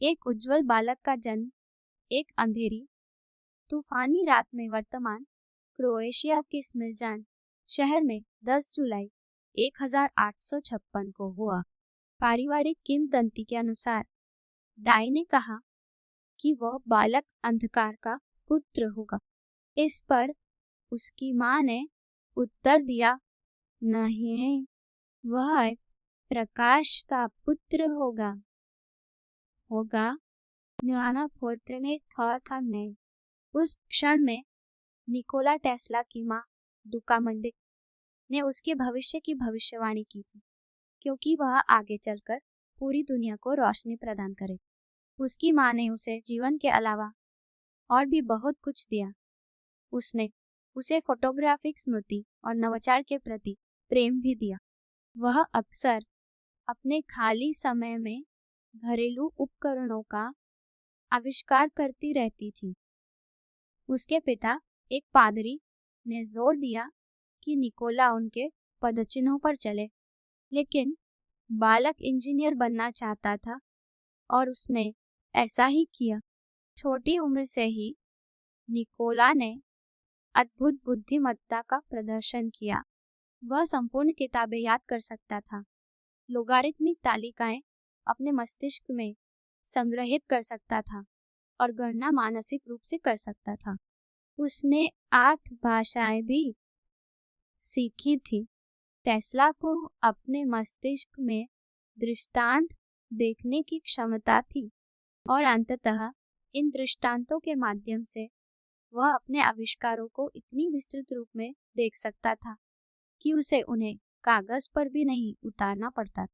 एक उज्जवल बालक का जन्म एक अंधेरी तूफानी रात में वर्तमान क्रोएशिया के स्मिल्जान शहर में 10 जुलाई 1856 को हुआ। पारिवारिक किंवदंती के अनुसार दाई ने कहा कि वह बालक अंधकार का पुत्र होगा। इस पर उसकी मां ने उत्तर दिया, नहीं, वह प्रकाश का पुत्र होगा। न्याना फोर्टे ने था नहीं। उस क्षण में निकोला टेस्ला की मां दुकामंडिक ने उसके भविष्य की भविष्यवाणी की थी, क्योंकि वह आगे चलकर पूरी दुनिया को रोशनी प्रदान करे। उसकी मां ने उसे जीवन के अलावा और भी बहुत कुछ दिया। उसने उसे फोटोग्राफिक स्मृति और नवाचार के प्रति प्रेम भी दिया। वह अक्सर अपने खाली समय में घरेलू उपकरणों का आविष्कार करती रहती थी। उसके पिता एक पादरी ने जोर दिया कि निकोला उनके पदचिन्हों पर चले, लेकिन बालक इंजीनियर बनना चाहता था और उसने ऐसा ही किया। छोटी उम्र से ही निकोला ने अद्भुत बुद्धिमत्ता का प्रदर्शन किया। वह संपूर्ण किताबें याद कर सकता था, लोगारिथमिक तालिकाएं अपने मस्तिष्क में संग्रहित कर सकता था और गणना मानसिक रूप से कर सकता था। उसने 8 भाषाएं भी सीखी थी। टेस्ला को अपने मस्तिष्क में दृष्टांत देखने की क्षमता थी और अंततः इन दृष्टांतों के माध्यम से वह अपने आविष्कारों को इतनी विस्तृत रूप में देख सकता था कि उसे उन्हें कागज पर भी नहीं उतारना पड़ता।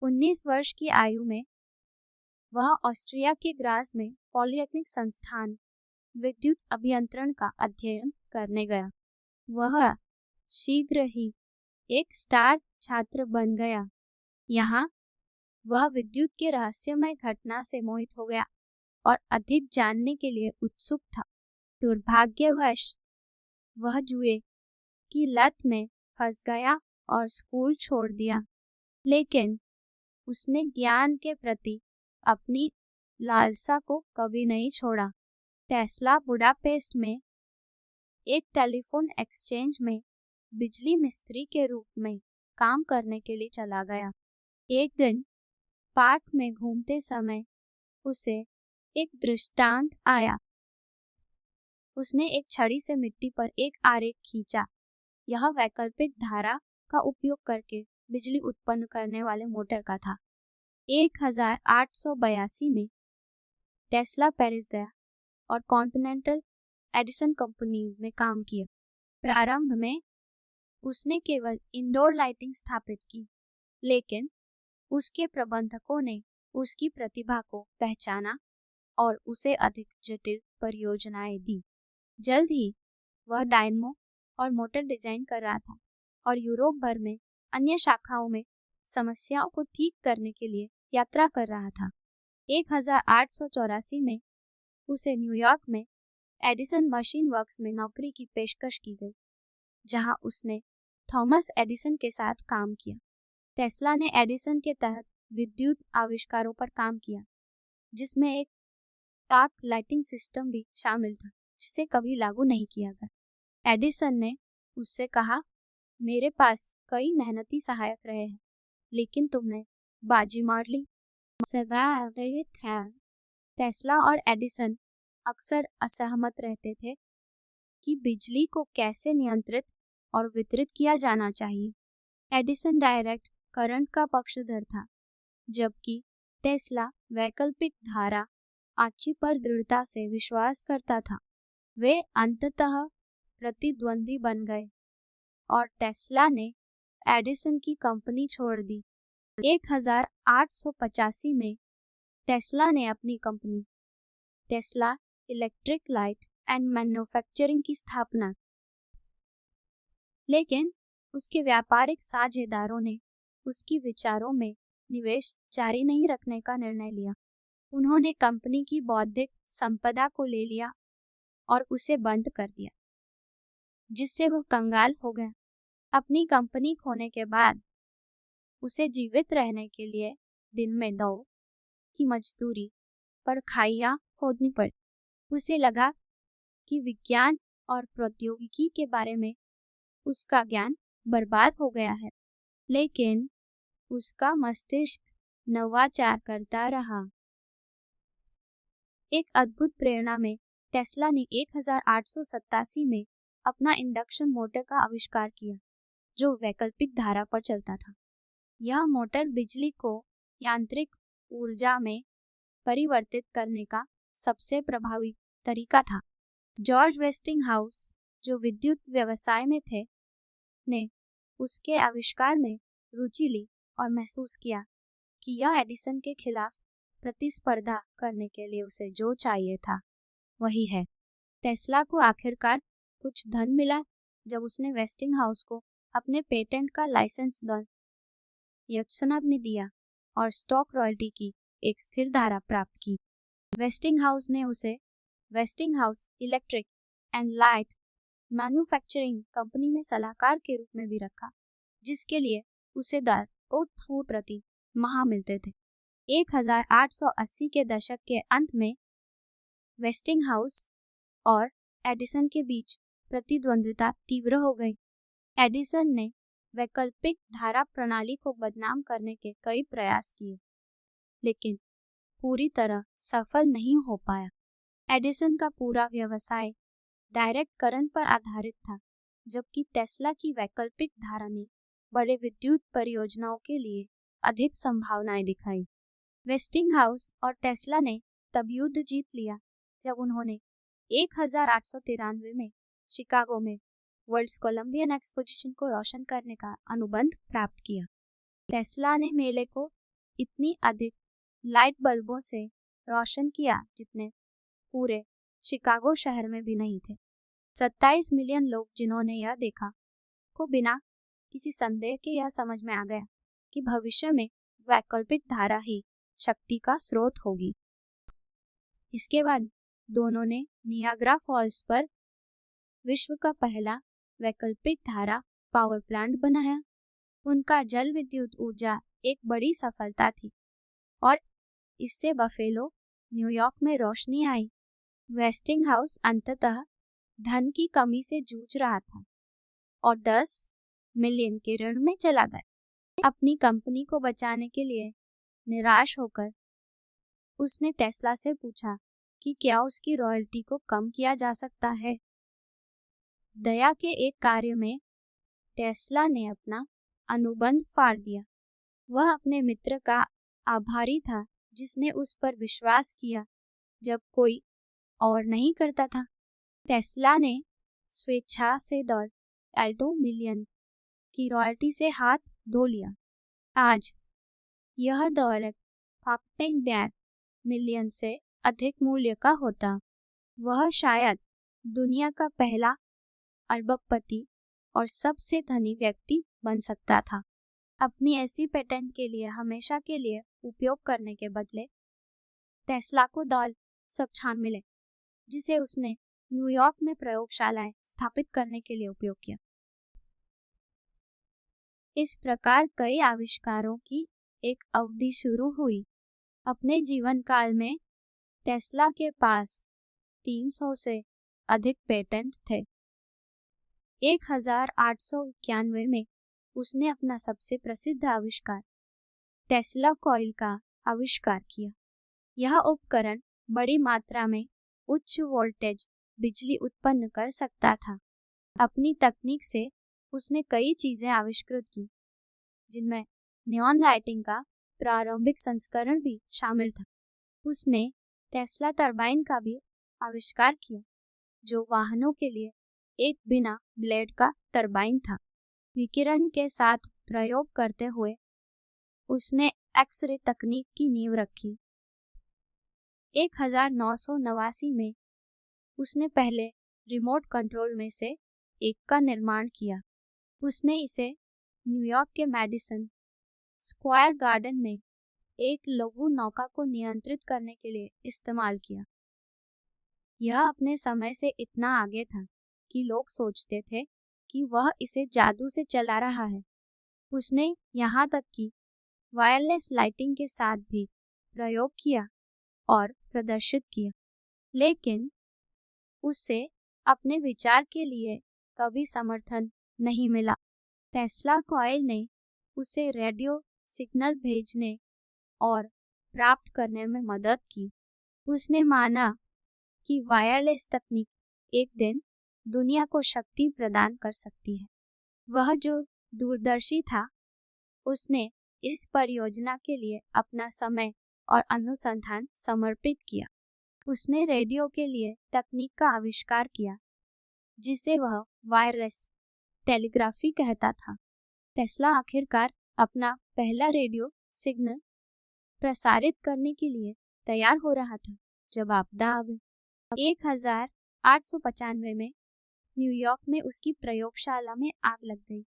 19 वर्ष की आयु में वह ऑस्ट्रिया के ग्राज में पॉलिटेक्निक संस्थान विद्युत अभियंत्रण का अध्ययन करने गया। वह शीघ्र ही एक स्टार छात्र बन गया। यहाँ वह विद्युत के रहस्यमय घटना से मोहित हो गया और अधिक जानने के लिए उत्सुक था। दुर्भाग्यवश वह जुए की लत में फंस गया और स्कूल छोड़ दिया, लेकिन उसने ज्ञान के प्रति अपनी लालसा को कभी नहीं छोड़ा। टेस्ला बुडापेस्ट में एक टेलीफोन एक्सचेंज में बिजली मिस्त्री के रूप में काम करने के लिए चला गया। एक दिन पार्क में घूमते समय उसे एक दृष्टांत आया। उसने एक छड़ी से मिट्टी पर एक आरेख खींचा। यह वैकल्पिक धारा का उपयोग करके बिजली उत्पन्न करने वाले मोटर का था। 1882 में टेस्ला पेरिस गया और कॉन्टिनेंटल एडिसन कंपनी में काम किया। प्रारंभ में उसने केवल इंडोर लाइटिंग स्थापित की, लेकिन उसके प्रबंधकों ने उसकी प्रतिभा को पहचाना और उसे अधिक जटिल परियोजनाएं दी। जल्द ही वह डायनमो और मोटर डिजाइन कर रहा था और यूरोप भर में अन्य शाखाओं में समस्याओं को ठीक करने के लिए यात्रा कर रहा था। 1884 में उसे न्यूयॉर्क में एडिसन मशीन वर्क्स में नौकरी की पेशकश की गई, जहां उसने थॉमस एडिसन के साथ काम किया। टेस्ला ने एडिसन के तहत विद्युत आविष्कारों पर काम किया, जिसमें एक आर्क लाइटिंग सिस्टम भी शामिल था, जिसे कभी लागू नहीं किया गया। एडिसन ने उससे कहा, मेरे पास कई मेहनती सहायक रहे हैं, लेकिन तुमने बाजी मार ली। टेस्ला और एडिसन अक्सर असहमत रहते थे कि बिजली को कैसे नियंत्रित और वितरित किया जाना चाहिए। एडिसन डायरेक्ट करंट का पक्षधर था, जबकि टेस्ला वैकल्पिक धारा आची पर दृढ़ता से विश्वास करता था। वे अंततः प्रतिद्वंदी बन गए और टेस्ला ने एडिसन की कंपनी छोड़ दी। 1885 में टेस्ला ने अपनी company Tesla electric light and manufacturing की स्थापना, लेकिन उसके व्यापारिक साझेदारों ने उसकी विचारों में निवेश जारी नहीं रखने का निर्णय लिया। उन्होंने कंपनी की बौद्धिक संपदा को ले लिया और उसे बंद कर दिया, जिससे वह कंगाल हो गया। अपनी कंपनी खोने के बाद उसे जीवित रहने के लिए दिन में 2 की मजदूरी पर खाइयां खोदनी पड़ी। उसे लगा कि विज्ञान और प्रौद्योगिकी के बारे में उसका ज्ञान बर्बाद हो गया है, लेकिन उसका मस्तिष्क नवाचार करता रहा। एक अद्भुत प्रेरणा में टेस्ला ने 1887 में अपना इंडक्शन मोटर का आविष्कार किया, जो वैकल्पिक धारा पर चलता था। यह मोटर बिजली को यांत्रिक ऊर्जा में परिवर्तित करने का सबसे प्रभावी तरीका था। जॉर्ज वेस्टिंगहाउस, जो विद्युत व्यवसाय में थे, ने उसके आविष्कार में रुचि ली और महसूस किया कि यह एडिसन के खिलाफ प्रतिस्पर्धा करने के लिए उसे जो चाहिए था वही है। टेस्ला को आखिरकार कुछ धन मिला जब उसने वेस्टिंगहाउस को अपने पेटेंट का लाइसेंस ने दिया और स्टॉक रॉयल्टी की एक स्थिर धारा प्राप्त की। वेस्टिंगहाउस ने उसे Westinghouse electric and light manufacturing company में सलाहकार के रूप में भी रखा, जिसके लिए उसे $2 प्रति माह मिलते थे। 1880 के दशक के अंत में वेस्टिंगहाउस और एडिसन के बीच प्रतिद्वंद्विता तीव्र हो गई। एडिसन ने वैकल्पिक धारा प्रणाली को बदनाम करने के कई प्रयास किए, लेकिन पूरी तरह सफल नहीं हो पाया। एडिसन का पूरा व्यवसाय डायरेक्ट करंट पर आधारित था, जबकि टेस्ला की वैकल्पिक धारा ने बड़े विद्युत परियोजनाओं के लिए अधिक संभावनाएं दिखाई। वेस्टिंगहाउस और टेस्ला ने तब युद्ध जीत लिया जब उन्होंने 1893 में शिकागो में वर्ल्ड्स कोलंबियन एक्सपोजिशन को रोशन करने का अनुबंध प्राप्त किया। टेस्ला ने मेले को इतनी अधिक लाइट बल्बों से रोशन किया जितने पूरे शिकागो शहर में भी नहीं थे। 27 मिलियन लोग जिन्होंने यह देखा को बिना किसी संदेह के यह समझ में आ गया कि भविष्य में वैकल्पिक धारा ही शक्ति का स्रोत होगी। इसके बाद दोनों ने नियाग्रा फॉल्स पर विश्व का पहला वैकल्पिक धारा पावर प्लांट बनाया। उनका जल विद्युत ऊर्जा एक बड़ी सफलता थी और इससे बफेलो, न्यूयॉर्क में रोशनी आई। वेस्टिंगहाउस अंततः धन की कमी से जूझ रहा था और 10 मिलियन के ऋण में चला गया। अपनी कंपनी को बचाने के लिए निराश होकर उसने टेस्ला से पूछा कि क्या उसकी रॉयल्टी को कम किया जा सकता है। दया के एक कार्य में टेस्ला ने अपना अनुबंध फाड़ दिया। वह अपने मित्र का आभारी था जिसने उस पर विश्वास किया जब कोई और नहीं करता था। टेस्ला ने स्वेच्छा से $2 मिलियन की रॉयल्टी से हाथ धो लिया। आज यह $15 मिलियन से अधिक मूल्य का होता। वह शायद दुनिया का पहला अरबपति और सबसे धनी व्यक्ति बन सकता था। अपनी ऐसी पेटेंट के लिए हमेशा के लिए उपयोग करने के बदले टेस्ला को सब छान मिले, जिसे उसने न्यूयॉर्क में प्रयोगशालाएं स्थापित करने के लिए उपयोग किया। इस प्रकार कई आविष्कारों की एक अवधि शुरू हुई। अपने जीवन काल में टेस्ला के पास 300 से अधिक पेटेंट थे। 1891 में उसने अपना सबसे प्रसिद्ध आविष्कार टेस्ला कॉइल का आविष्कार किया। यह उपकरण बड़ी मात्रा में उच्च वोल्टेज बिजली उत्पन्न कर सकता था। अपनी तकनीक से उसने कई चीजें आविष्कृत की, जिनमें नियॉन लाइटिंग का प्रारंभिक संस्करण भी शामिल था। उसने टेस्ला टरबाइन का भी आविष्कार किया, जो वाहनों के लिए एक बिना ब्लेड का टरबाइन था। विकिरण के साथ प्रयोग करते हुए उसने एक्स-रे तकनीक की नींव रखी। 1989 में उसने पहले रिमोट कंट्रोल में से एक का निर्माण किया। उसने इसे न्यूयॉर्क के मैडिसन स्क्वायर गार्डन में एक लघु नौका को नियंत्रित करने के लिए इस्तेमाल किया। यह अपने समय से इतना आगे था कि लोग सोचते थे कि वह इसे जादू से चला रहा है। उसने यहाँ तक कि वायरलेस लाइटिंग के साथ भी प्रयोग किया और प्रदर्शित किया, लेकिन उससे अपने विचार के लिए कभी समर्थन नहीं मिला। टेस्ला कॉइल ने उसे रेडियो सिग्नल भेजने और प्राप्त करने में मदद की। उसने माना कि वायरलेस तकनीक एक दिन दुनिया को शक्ति प्रदान कर सकती है। वह जो दूरदर्शी था, उसने इस परियोजना के लिए अपना समय और अनुसंधान समर्पित किया। उसने रेडियो के लिए तकनीक का आविष्कार किया, जिसे वह वायरलेस टेलीग्राफी कहता था। टेस्ला आखिरकार अपना पहला रेडियो सिग्नल प्रसारित करने के लिए तैयार हो रहा था जब आपदा आ गई। 1895 में न्यूयॉर्क में उसकी प्रयोगशाला में आग लग गई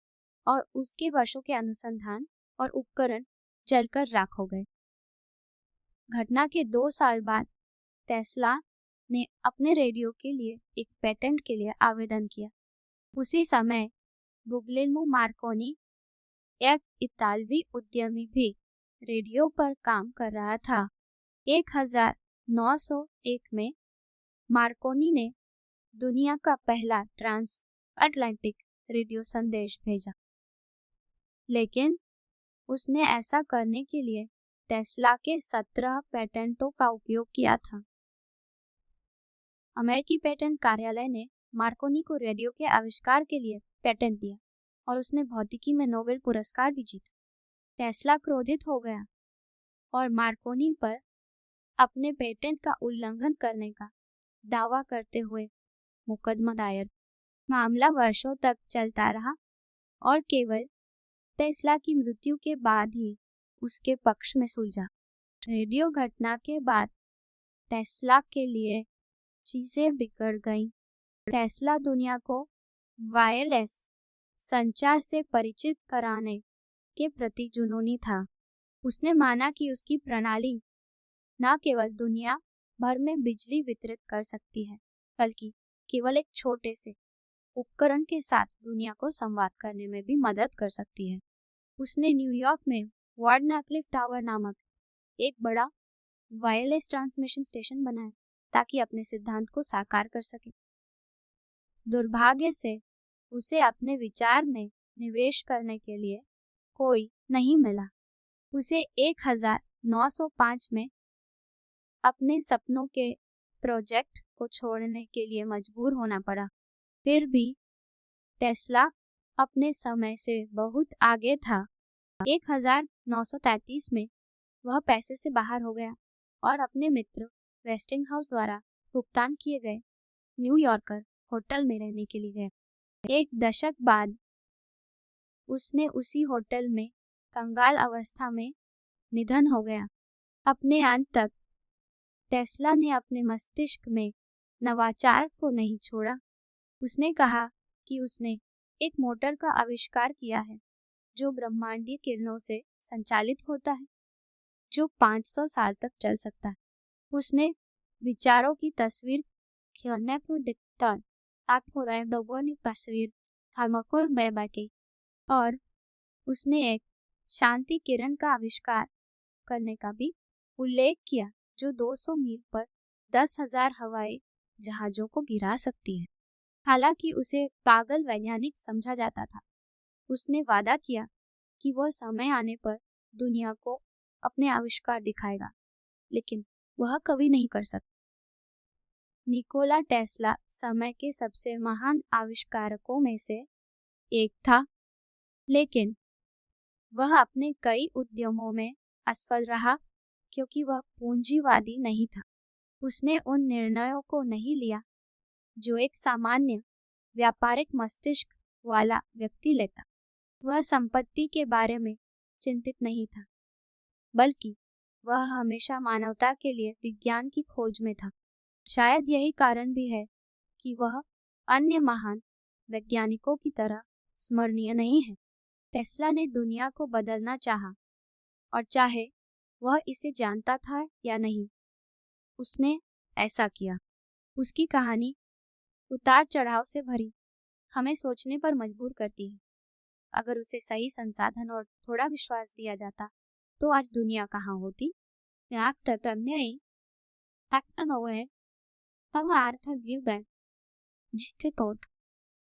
और उसके वर्षों के अनुसंधान और उपकरण जलकर राख हो गए। घटना के 2 साल बाद टेस्ला ने अपने रेडियो के लिए एक पेटेंट के लिए आवेदन किया। उसी समय गुग्लिएल्मो मार्कोनी, एक इतालवी उद्यमी भी रेडियो पर काम कर रहा था। 1901 में मार्कोनी ने दुनिया का पहला ट्रांस अटलांटिक रेडियो संदेश भेजा, लेकिन उसने ऐसा करने के लिए टेस्ला के 17 पेटेंटों का उपयोग किया था। अमेरिकी पेटेंट कार्यालय ने मार्कोनी को रेडियो के आविष्कार के लिए पेटेंट दिया और उसने भौतिकी में नोबेल पुरस्कार भी जीता। टेस्ला क्रोधित हो गया और मार्कोनी पर अपने पेटेंट का उल्लंघन करने का दावा करते हुए मुकदमा दायर। मामला वर्षों तक चलता रहा और केवल टेस्ला की मृत्यु के बाद ही उसके पक्ष में सुलझा। रेडियो घटना के बाद टेस्ला के लिए चीजें बिगड़ गईं। टेस्ला दुनिया को वायरलेस संचार से परिचित कराने के प्रति जुनूनी था। उसने माना कि उसकी प्रणाली न केवल दुनिया भर में बिजली वितरित कर सकती है, बल्कि केवल एक छोटे से उपकरण के साथ दुनिया को संवाद करने में भी मदद कर सकती है। उसने न्यूयॉर्क में वार्डनक्लिफ टावर नामक एक बड़ा वायरलेस ट्रांसमिशन स्टेशन बनाया ताकि अपने सिद्धांत को साकार कर सके। दुर्भाग्य से उसे अपने विचार में निवेश करने के लिए कोई नहीं मिला। उसे 1905 में अपने सपनों के प्रोजेक्ट को छोड़ने के लिए मजबूर होना पड़ा। फिर भी टेस्ला अपने समय से बहुत आगे था। 1933 में वह पैसे से बाहर हो गया और अपने मित्र वेस्टिंगहाउस द्वारा भुगतान किए गए न्यूयॉर्कर होटल में रहने के लिए गया। 1 दशक बाद उसने उसी होटल में कंगाल अवस्था में निधन हो गया। अपने अंत तक टेस्ला ने अपने मस्तिष्क में नवाचार को नहीं छोड़ा। उसने कहा कि उसने एक मोटर का आविष्कार किया है जो ब्रह्मांडीय किरणों से संचालित होता है, जो 500 साल तक चल सकता है। उसने विचारों की तस्वीर खींचने को दिखता आपको रहे दोगुनी तस्वीर थर्मोकोल में बाकी, और उसने एक शांति किरण का आविष्कार करने का भी उल्लेख किया जो 200 मील पर 10,000 हवाई जहाजों को गिरा सकती है। हालांकि उसे पागल वैज्ञानिक समझा जाता था, उसने वादा किया कि वह समय आने पर दुनिया को अपने आविष्कार दिखाएगा, लेकिन वह कभी नहीं कर सकता। निकोला टेस्ला समय के सबसे महान आविष्कारकों में से एक था, लेकिन वह अपने कई उद्यमों में असफल रहा क्योंकि वह पूंजीवादी नहीं था। उसने उन निर्णयों को नहीं लिया जो एक सामान्य व्यापारिक मस्तिष्क वाला व्यक्ति लेता। वह संपत्ति के बारे में चिंतित नहीं था, बल्कि वह हमेशा मानवता के लिए विज्ञान की खोज में था। शायद यही कारण भी है कि वह अन्य महान वैज्ञानिकों की तरह स्मरणीय नहीं है। टेस्ला ने दुनिया को बदलना चाहा, और चाहे वह इसे जानता था या नहीं, उसने ऐसा किया। उसकी कहानी उतार चढ़ाव से भरी हमें सोचने पर मजबूर करती है। अगर उसे सही संसाधन और थोड़ा विश्वास दिया जाता तो आज दुनिया कहाँ होती। Tác đã nổi, tao hòa thật dữ bạn. Just people.